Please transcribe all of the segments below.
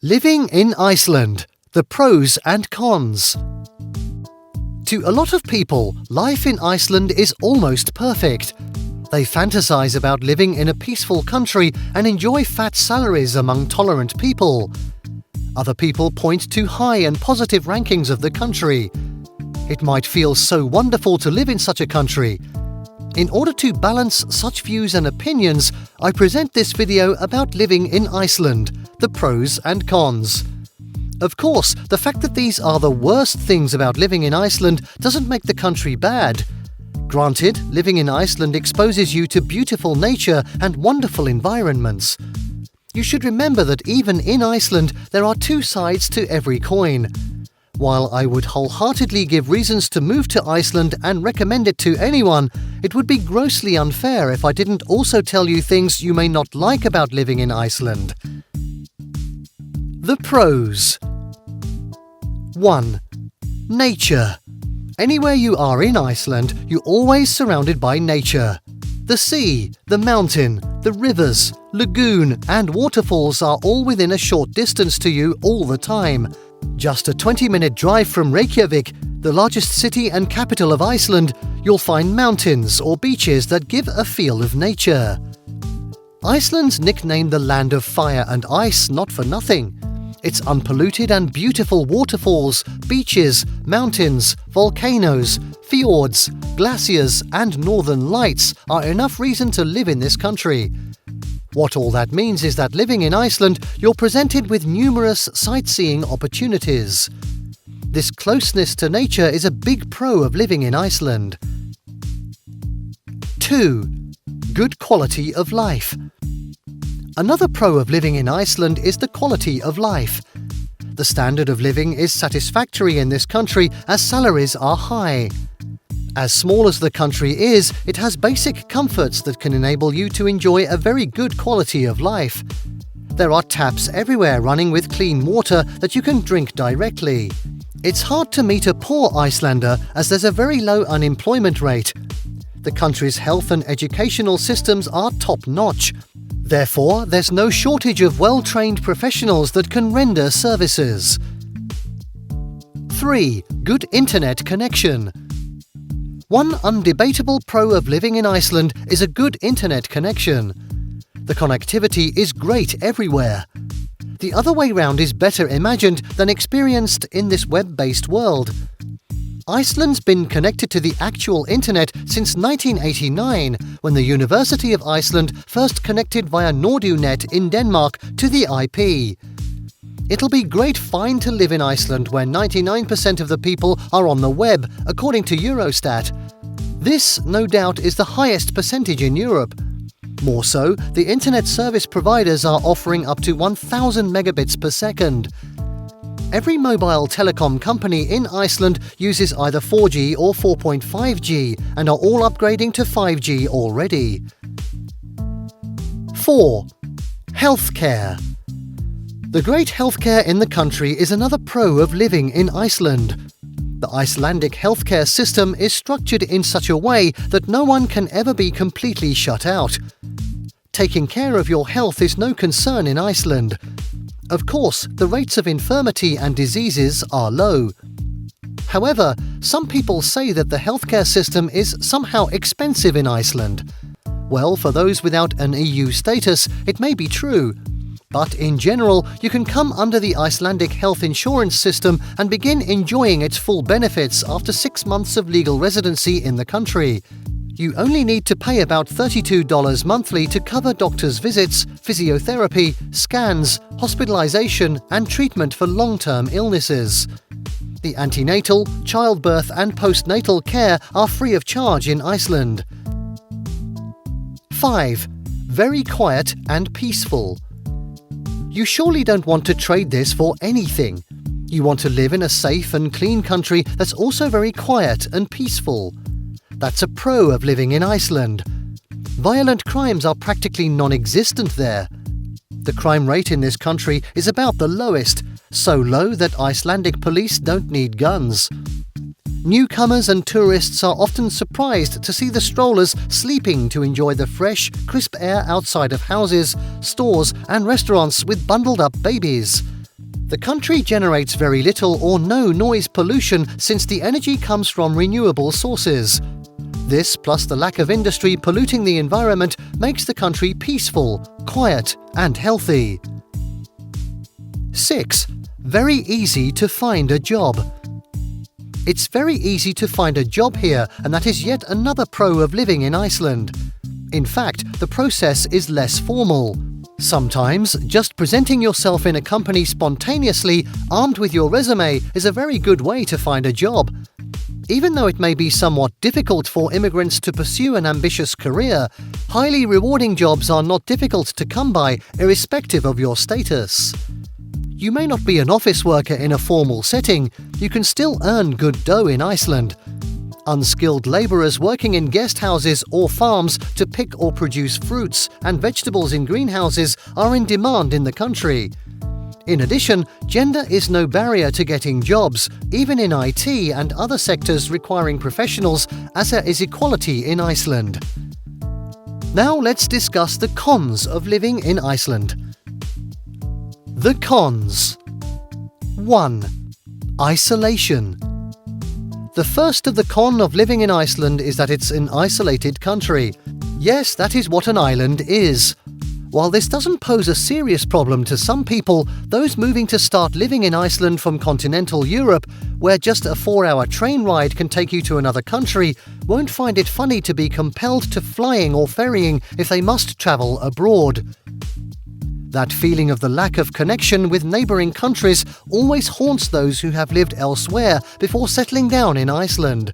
Living in Iceland, the pros and cons. To a lot of people, life in Iceland is almost perfect. They fantasize about living in a peaceful country and enjoy fat salaries among tolerant people. Other people point to high and positive rankings of the country. It might feel so wonderful to live in such a country. In order to balance such views and opinions, I present this video about living in Iceland, the pros and cons. Of course, the fact that these are the worst things about living in Iceland doesn't make the country bad. Granted, living in Iceland exposes you to beautiful nature and wonderful environments. You should remember that even in Iceland, there are two sides to every coin. While I would wholeheartedly give reasons to move to Iceland and recommend it to anyone, it would be grossly unfair if I didn't also tell you things you may not like about living in Iceland. The pros. 1. Nature. Anywhere you are in Iceland, you're always surrounded by nature. The sea, the mountain, the rivers, lagoon and waterfalls are all within a short distance to you all the time. Just a 20-minute drive from Reykjavik, the largest city and capital of Iceland, you'll find mountains or beaches that give a feel of nature. Iceland's nicknamed the Land of Fire and Ice not for nothing. Its unpolluted and beautiful waterfalls, beaches, mountains, volcanoes, fjords, glaciers and northern lights are enough reason to live in this country. What all that means is that living in Iceland, you're presented with numerous sightseeing opportunities. This closeness to nature is a big pro of living in Iceland. 2. Good quality of life. Another pro of living in Iceland is the quality of life. The standard of living is satisfactory in this country as salaries are high. As small as the country is, it has basic comforts that can enable you to enjoy a very good quality of life. There are taps everywhere running with clean water that you can drink directly. It's hard to meet a poor Icelander as there's a very low unemployment rate. The country's health and educational systems are top-notch. Therefore, there's no shortage of well-trained professionals that can render services. 3. Good internet connection. One undebatable pro of living in Iceland is a good internet connection. The connectivity is great everywhere. The other way round is better imagined than experienced in this web-based world. Iceland's been connected to the actual internet since 1989, when the University of Iceland first connected via NordUnet in Denmark to the IP. It'll be great fine to live in Iceland where 99% of the people are on the web, according to Eurostat. This, no doubt, is the highest percentage in Europe. More so, the internet service providers are offering up to 1,000 megabits per second. Every mobile telecom company in Iceland uses either 4G or 4.5G and are all upgrading to 5G already. 4. Healthcare. The great healthcare in the country is another pro of living in Iceland. The Icelandic healthcare system is structured in such a way that no one can ever be completely shut out. Taking care of your health is no concern in Iceland. Of course, the rates of infirmity and diseases are low. However, some people say that the healthcare system is somehow expensive in Iceland. Well, for those without an EU status, it may be true. But in general, you can come under the Icelandic health insurance system and begin enjoying its full benefits after 6 months of legal residency in the country. You only need to pay about $32 monthly to cover doctor's visits, physiotherapy, scans, hospitalization and treatment for long-term illnesses. The antenatal, childbirth and postnatal care are free of charge in Iceland. 5. Very quiet and peaceful. You surely don't want to trade this for anything. You want to live in a safe and clean country that's also very quiet and peaceful. That's a pro of living in Iceland. Violent crimes are practically non-existent there. The crime rate in this country is about the lowest, so low that Icelandic police don't need guns. Newcomers and tourists are often surprised to see the strollers sleeping to enjoy the fresh, crisp air outside of houses, stores and restaurants with bundled-up babies. The country generates very little or no noise pollution since the energy comes from renewable sources. This, plus the lack of industry polluting the environment, makes the country peaceful, quiet, and healthy. 6. Very easy to find a job. It's very easy to find a job here, and that is yet another pro of living in Iceland. In fact, the process is less formal. Sometimes, just presenting yourself in a company spontaneously, armed with your resume, is a very good way to find a job. Even though it may be somewhat difficult for immigrants to pursue an ambitious career, highly rewarding jobs are not difficult to come by, irrespective of your status. You may not be an office worker in a formal setting, you can still earn good dough in Iceland. Unskilled labourers working in guest houses or farms to pick or produce fruits and vegetables in greenhouses are in demand in the country. In addition, gender is no barrier to getting jobs, even in IT and other sectors requiring professionals, as there is equality in Iceland. Now let's discuss the cons of living in Iceland. The cons. 1. Isolation. The first of the con of living in Iceland is that it's an isolated country. Yes, that is what an island is. While this doesn't pose a serious problem to some people, those moving to start living in Iceland from continental Europe, where just a 4-hour train ride can take you to another country, won't find it funny to be compelled to flying or ferrying if they must travel abroad. That feeling of the lack of connection with neighbouring countries always haunts those who have lived elsewhere before settling down in Iceland.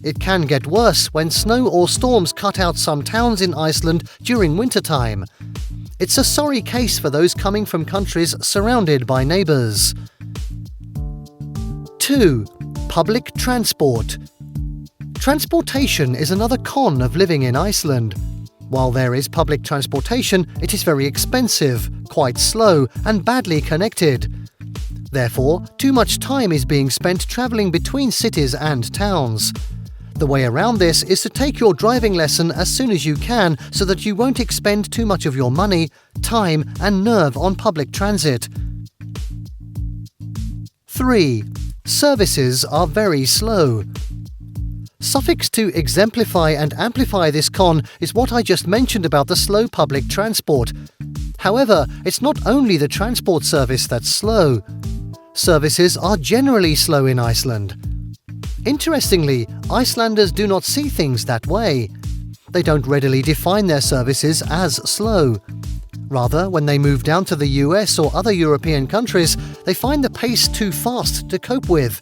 It can get worse when snow or storms cut out some towns in Iceland during wintertime. It's a sorry case for those coming from countries surrounded by neighbours. 2. Public transport. Transportation is another con of living in Iceland. While there is public transportation, it is very expensive, quite slow, and badly connected. Therefore, too much time is being spent travelling between cities and towns. The way around this is to take your driving lesson as soon as you can so that you won't expend too much of your money, time, and nerve on public transit. 3. Services are very slow. Suffix to exemplify and amplify this con is what I just mentioned about the slow public transport. However, it's not only the transport service that's slow. Services are generally slow in Iceland. Interestingly, Icelanders do not see things that way. They don't readily define their services as slow. Rather, when they move down to the US or other European countries, they find the pace too fast to cope with.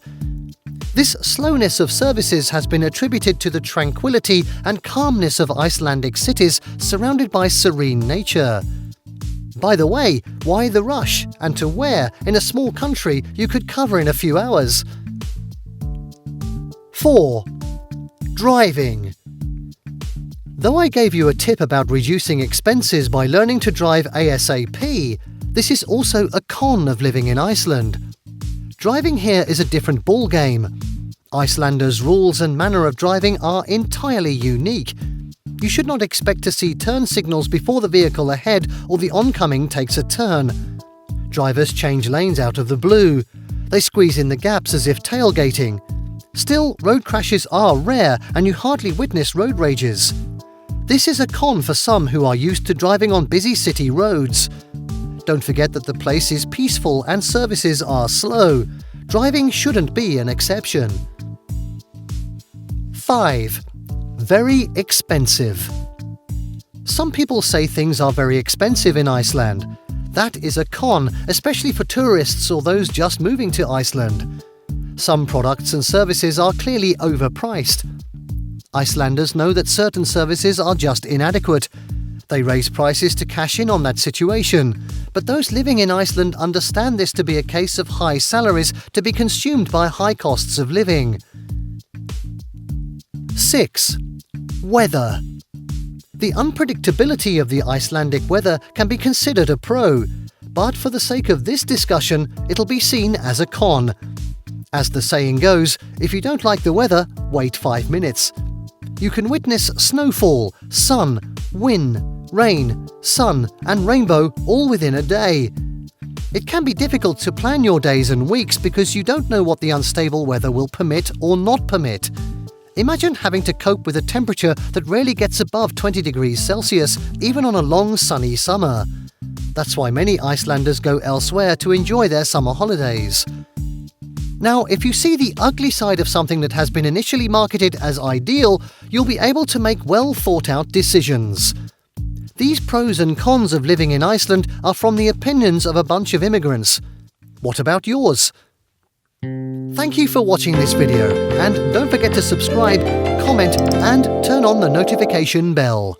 This slowness of services has been attributed to the tranquility and calmness of Icelandic cities surrounded by serene nature. By the way, why the rush, and to where, in a small country, you could cover in a few hours? 4. Driving. Though I gave you a tip about reducing expenses by learning to drive ASAP, this is also a con of living in Iceland. Driving here is a different ballgame. Icelanders' rules and manner of driving are entirely unique. You should not expect to see turn signals before the vehicle ahead or the oncoming takes a turn. Drivers change lanes out of the blue. They squeeze in the gaps as if tailgating. Still, road crashes are rare and you hardly witness road rages. This is a con for some who are used to driving on busy city roads. Don't forget that the place is peaceful and services are slow. Driving shouldn't be an exception. 5. Very expensive. Some people say things are very expensive in Iceland. That is a con, especially for tourists or those just moving to Iceland. Some products and services are clearly overpriced. Icelanders know that certain services are just inadequate. They raise prices to cash in on that situation. But those living in Iceland understand this to be a case of high salaries to be consumed by high costs of living. 6. Weather. The unpredictability of the Icelandic weather can be considered a pro, but for the sake of this discussion, it'll be seen as a con. As the saying goes, if you don't like the weather, wait 5 minutes. You can witness snowfall, sun, wind, rain, sun, and rainbow all within a day. It can be difficult to plan your days and weeks because you don't know what the unstable weather will permit or not permit. Imagine having to cope with a temperature that rarely gets above 20 degrees Celsius, even on a long sunny summer. That's why many Icelanders go elsewhere to enjoy their summer holidays. Now, if you see the ugly side of something that has been initially marketed as ideal, you'll be able to make well thought out decisions. These pros and cons of living in Iceland are from the opinions of a bunch of immigrants. What about yours? Thank you for watching this video, and don't forget to subscribe, comment, and turn on the notification bell.